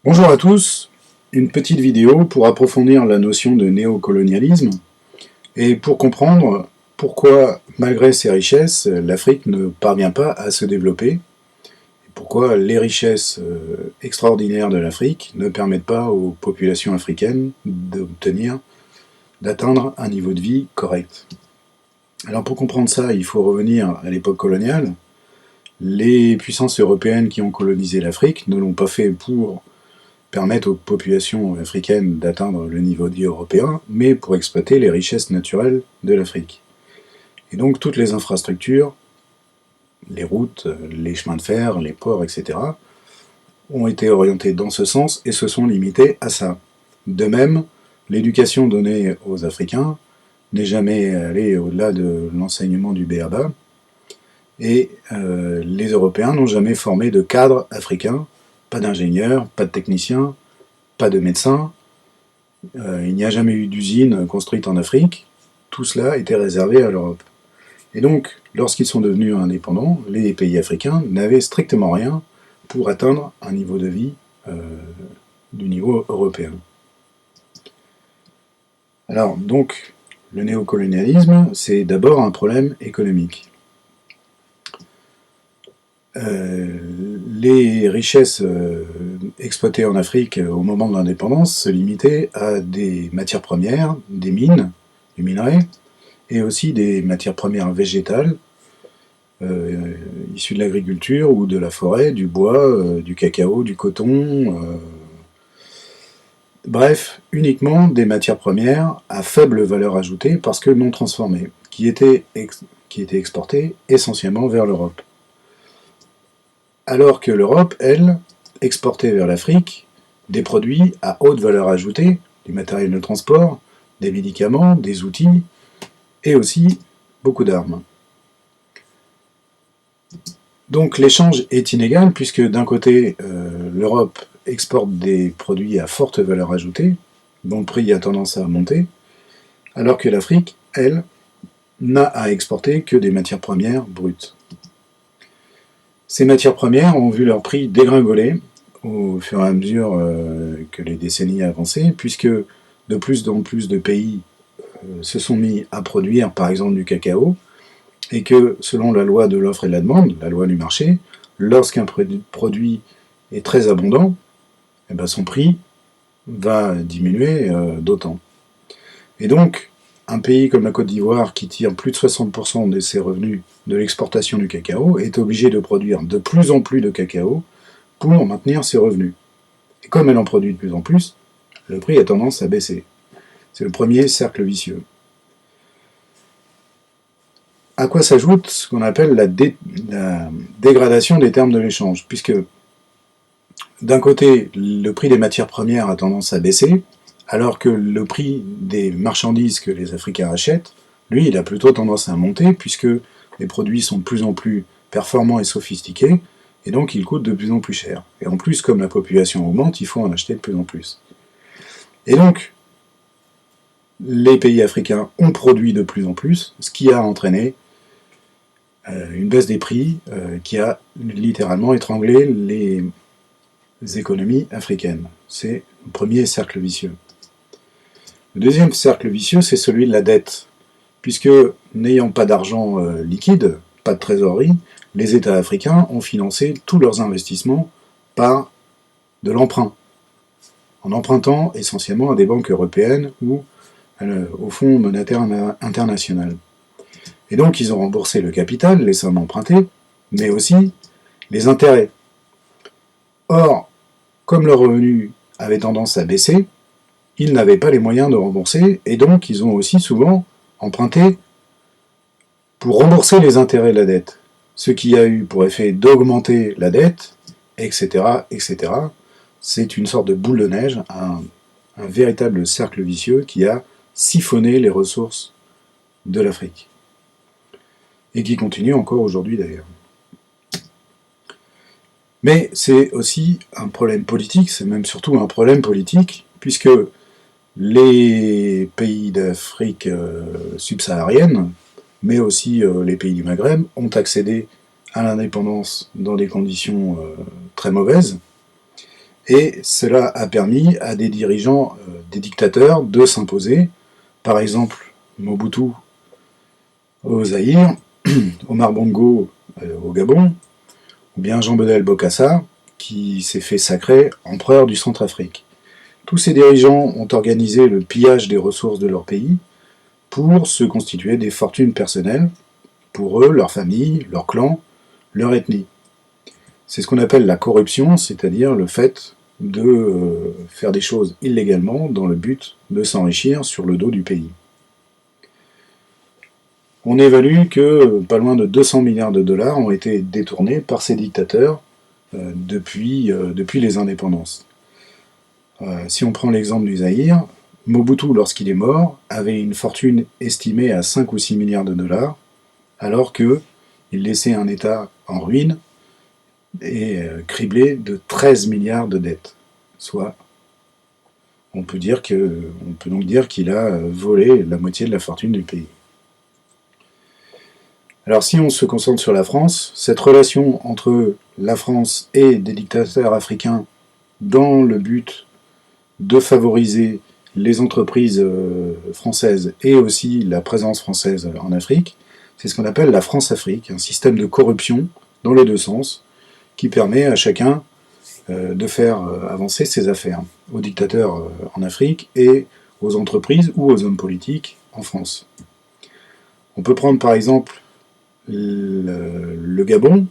Bonjour à tous, une petite vidéo pour approfondir la notion de néocolonialisme et pour comprendre pourquoi, malgré ses richesses, l'Afrique ne parvient pas à se développer, et pourquoi les richesses extraordinaires de l'Afrique ne permettent pas aux populations africaines d'atteindre un niveau de vie correct. Alors pour comprendre ça, il faut revenir à l'époque coloniale. Les puissances européennes qui ont colonisé l'Afrique ne l'ont pas fait pour permettre aux populations africaines d'atteindre le niveau de vie européen, mais pour exploiter les richesses naturelles de l'Afrique. Et donc toutes les infrastructures, les routes, les chemins de fer, les ports, etc., ont été orientées dans ce sens et se sont limitées à ça. De même, l'éducation donnée aux Africains n'est jamais allée au-delà de l'enseignement du b.a.-ba, et les Européens n'ont jamais formé de cadres africains, pas d'ingénieurs, pas de techniciens, pas de médecins, il n'y a jamais eu d'usine construite en Afrique, tout cela était réservé à l'Europe. Et donc, lorsqu'ils sont devenus indépendants, les pays africains n'avaient strictement rien pour atteindre un niveau de vie du niveau européen. Alors, donc, le néocolonialisme, c'est d'abord un problème économique. Les richesses exploitées en Afrique au moment de l'indépendance se limitaient à des matières premières, des mines, du minerai, et aussi des matières premières végétales, issues de l'agriculture ou de la forêt, du bois, du cacao, du coton, bref, uniquement des matières premières à faible valeur ajoutée parce que non transformées, qui étaient exportées essentiellement vers l'Europe. Alors que l'Europe, elle, exportait vers l'Afrique des produits à haute valeur ajoutée, du matériel de transport, des médicaments, des outils, et aussi beaucoup d'armes. Donc l'échange est inégal, puisque d'un côté, l'Europe exporte des produits à forte valeur ajoutée, dont le prix a tendance à monter, alors que l'Afrique, elle, n'a à exporter que des matières premières brutes. Ces matières premières ont vu leur prix dégringoler au fur et à mesure que les décennies avançaient, puisque de plus en plus de pays se sont mis à produire, par exemple, du cacao, et que, selon la loi de l'offre et de la demande, la loi du marché, lorsqu'un produit est très abondant, eh ben son prix va diminuer d'autant. Et donc, un pays comme la Côte d'Ivoire, qui tire plus de 60% de ses revenus de l'exportation du cacao, est obligé de produire de plus en plus de cacao pour maintenir ses revenus. Et comme elle en produit de plus en plus, le prix a tendance à baisser. C'est le premier cercle vicieux. À quoi s'ajoute ce qu'on appelle la dégradation des termes de l'échange, puisque d'un côté, le prix des matières premières a tendance à baisser, alors que le prix des marchandises que les Africains achètent, lui, il a plutôt tendance à monter, puisque les produits sont de plus en plus performants et sophistiqués, et donc ils coûtent de plus en plus cher. Et en plus, comme la population augmente, il faut en acheter de plus en plus. Et donc, les pays africains ont produit de plus en plus, ce qui a entraîné une baisse des prix qui a littéralement étranglé les économies africaines. C'est le premier cercle vicieux. Le deuxième cercle vicieux, c'est celui de la dette, puisque n'ayant pas d'argent liquide, pas de trésorerie, les États africains ont financé tous leurs investissements par de l'emprunt, en empruntant essentiellement à des banques européennes ou au Fonds monétaire international. Et donc ils ont remboursé le capital, les sommes empruntées, mais aussi les intérêts. Or, comme leurs revenus avaient tendance à baisser, ils n'avaient pas les moyens de rembourser, et donc ils ont aussi souvent emprunté pour rembourser les intérêts de la dette, ce qui a eu pour effet d'augmenter la dette, etc., etc. C'est une sorte de boule de neige, un véritable cercle vicieux qui a siphonné les ressources de l'Afrique. Et qui continue encore aujourd'hui d'ailleurs. Mais c'est aussi un problème politique, c'est même surtout un problème politique, puisque les pays d'Afrique subsaharienne, mais aussi les pays du Maghreb, ont accédé à l'indépendance dans des conditions très mauvaises, Et cela a permis à des dirigeants, des dictateurs, de s'imposer. Par exemple, Mobutu au Zaïre, Omar Bongo au Gabon, ou bien Jean Bedel Bokassa, qui s'est fait sacrer empereur du Centrafrique. Tous ces dirigeants ont organisé le pillage des ressources de leur pays pour se constituer des fortunes personnelles, pour eux, leur famille, leur clan, leur ethnie. C'est ce qu'on appelle la corruption, c'est-à-dire le fait de faire des choses illégalement dans le but de s'enrichir sur le dos du pays. On évalue que pas loin de 200 milliards de dollars ont été détournés par ces dictateurs depuis les indépendances. Si on prend l'exemple du Zaïre, Mobutu, lorsqu'il est mort, avait une fortune estimée à 5 ou 6 milliards de dollars, alors qu'il laissait un État en ruine et criblé de 13 milliards de dettes. Soit, on peut donc dire qu'il a volé la moitié de la fortune du pays. Alors si on se concentre sur la France, cette relation entre la France et des dictateurs africains dans le but de favoriser les entreprises françaises et aussi la présence française en Afrique, c'est ce qu'on appelle la France-Afrique, un système de corruption dans les deux sens qui permet à chacun de faire avancer ses affaires, aux dictateurs en Afrique et aux entreprises ou aux hommes politiques en France. On peut prendre par exemple le Gabon,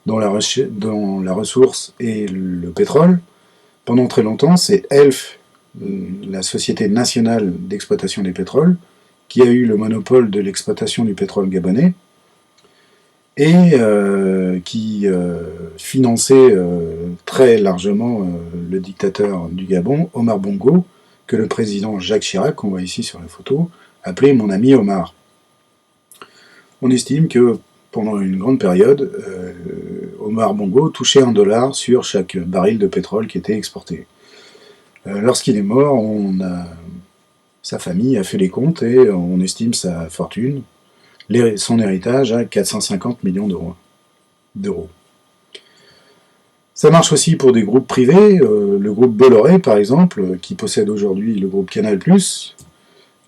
dont la ressource est le pétrole. Pendant très longtemps, c'est Elf, la Société nationale d'exploitation des pétroles, qui a eu le monopole de l'exploitation du pétrole gabonais et qui finançait très largement le dictateur du Gabon, Omar Bongo, que le président Jacques Chirac, qu'on voit ici sur la photo, appelait mon ami Omar. On estime que pendant une grande période, Omar Bongo touchait $1 sur chaque baril de pétrole qui était exporté. Lorsqu'il est mort, sa famille a fait les comptes et on estime sa fortune, son héritage à 450 millions d'euros. Ça marche aussi pour des groupes privés. Le groupe Bolloré, par exemple, qui possède aujourd'hui le groupe Canal+,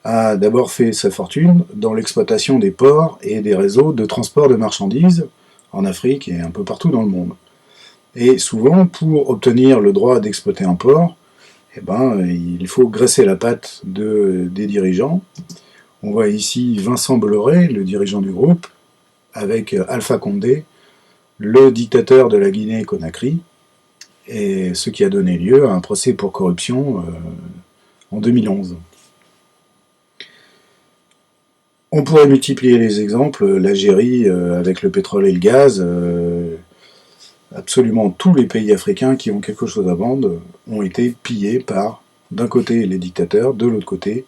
a d'abord fait sa fortune dans l'exploitation des ports et des réseaux de transport de marchandises en Afrique et un peu partout dans le monde. Et souvent, pour obtenir le droit d'exploiter un port, il faut graisser la patte des dirigeants. On voit ici Vincent Bolloré, le dirigeant du groupe, avec Alpha Condé, le dictateur de la Guinée-Conakry, et ce qui a donné lieu à un procès pour corruption en 2011. On pourrait multiplier les exemples, l'Algérie avec le pétrole et le gaz, absolument tous les pays africains qui ont quelque chose à vendre ont été pillés par, d'un côté, les dictateurs, de l'autre côté,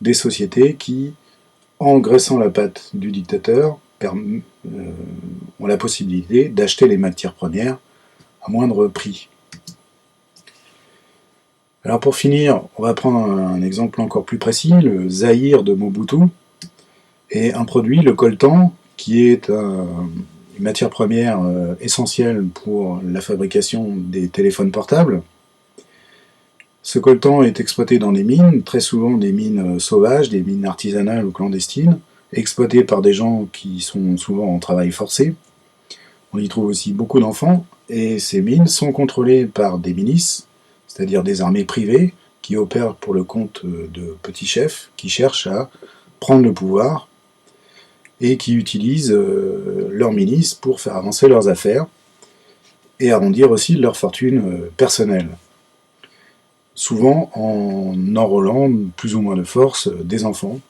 des sociétés qui, en graissant la patte du dictateur, ont la possibilité d'acheter les matières premières à moindre prix. Alors pour finir, on va prendre un exemple encore plus précis, le Zaïre de Mobutu, et un produit, le coltan, qui est une matière première essentielle pour la fabrication des téléphones portables. Ce coltan est exploité dans des mines, très souvent des mines sauvages, des mines artisanales ou clandestines, exploitées par des gens qui sont souvent en travail forcé. On y trouve aussi beaucoup d'enfants, et ces mines sont contrôlées par des milices, c'est-à-dire des armées privées, qui opèrent pour le compte de petits chefs, qui cherchent à prendre le pouvoir, et qui utilisent leurs milices pour faire avancer leurs affaires, et arrondir aussi leur fortune personnelle. Souvent en enrôlant plus ou moins de force des enfants,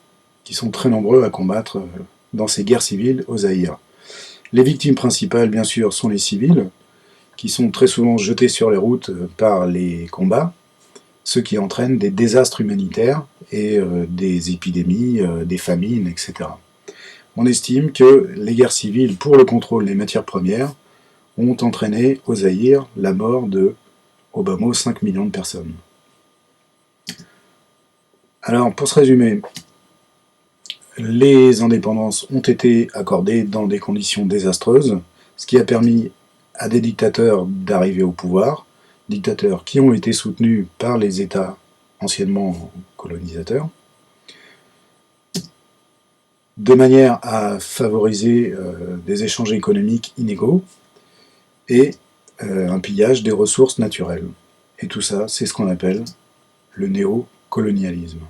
qui sont très nombreux à combattre dans ces guerres civiles au Zaïre. Les victimes principales, bien sûr, sont les civils, qui sont très souvent jetés sur les routes par les combats, ce qui entraîne des désastres humanitaires et des épidémies, des famines, etc. On estime que les guerres civiles pour le contrôle des matières premières ont entraîné au Zaïre la mort de, au bas mot, 5 millions de personnes. Alors, pour se résumer, les indépendances ont été accordées dans des conditions désastreuses, ce qui a permis à des dictateurs d'arriver au pouvoir dictateurs qui ont été soutenus par les États anciennement colonisateurs, de manière à favoriser des échanges économiques inégaux et un pillage des ressources naturelles. Et tout ça, c'est ce qu'on appelle le néocolonialisme.